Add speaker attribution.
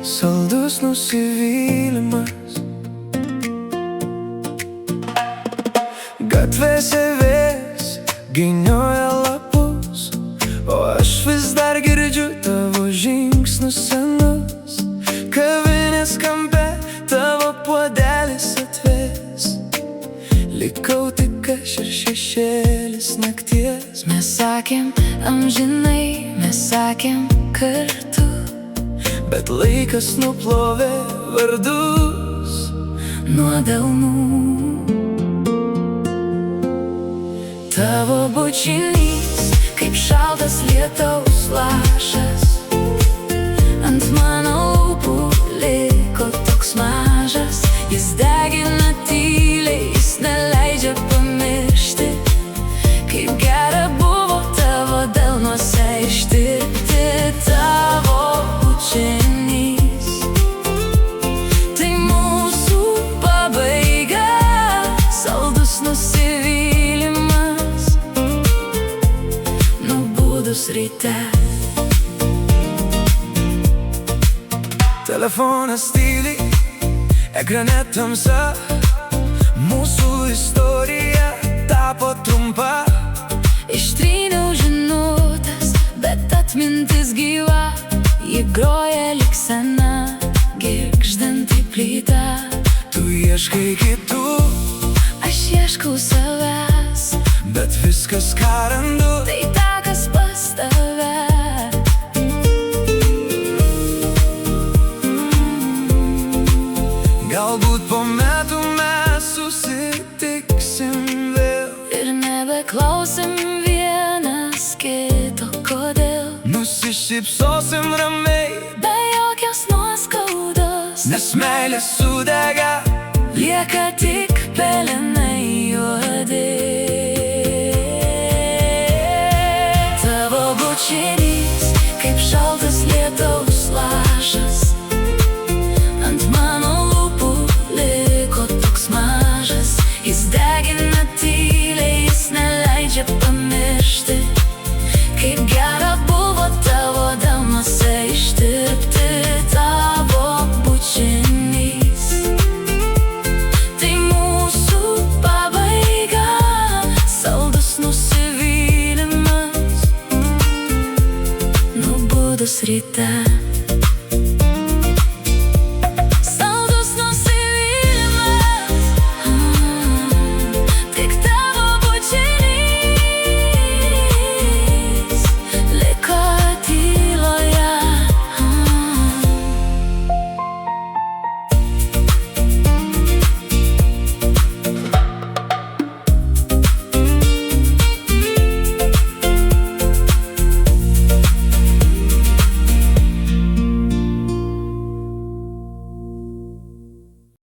Speaker 1: Saldus nusivylimas, gatvėse vėjas gynioja lapus, o aš vis dar girdžiu tavo žingsnius senus. Kavinės kampe tavo puodelis atvės, likau tik aš ir šešėlis nakties.
Speaker 2: Mes sakėm amžinai, mes sakėm kartu,
Speaker 1: bet laikas nuplovė vardus
Speaker 2: nuo delnų. Tavo bučinys kaip šaltas lietaus lašas, ant mano lūpų liko toks mažas. Jis degina tyliai, jis neleidžia pamiršti, kaip gera buvo tavo delnuose ištirpti. Tavo bučinys tai mūsų pabaiga, saldus nusivylimas nubudus ryte.
Speaker 1: Telefonas tyliai, ekrane tamsa, mūsų istorija tapo trumpa.
Speaker 2: Ištryniau žinutes, bet atmintis gyva, ji groja lyg sena girgždanti plyta.
Speaker 1: Tu ieškai kitų,
Speaker 2: Aš ieškau savęs,
Speaker 1: bet viskas, ką randu,
Speaker 2: tai takas pas tave.
Speaker 1: galbūt po metų mes susitiksim vėl.
Speaker 2: Ir nebeklausim vienas kito, kodėl.
Speaker 1: Nusišypsosim ramiai,
Speaker 2: Be jokios nuoskaudos,
Speaker 1: nes meilė sudega.
Speaker 2: lieka tik pelenai juodi. Tavo bučinys kaip šaltas lietaus lašas, ant mano lūpų liko toks mažas. Jis degina tyliai, jis neleidžia pamiršti, kaip gera buvo tavo delnuose ištirpti. Tavo bučinys tai mūsų pabaiga, saldus nusivylimas nubudus ryte.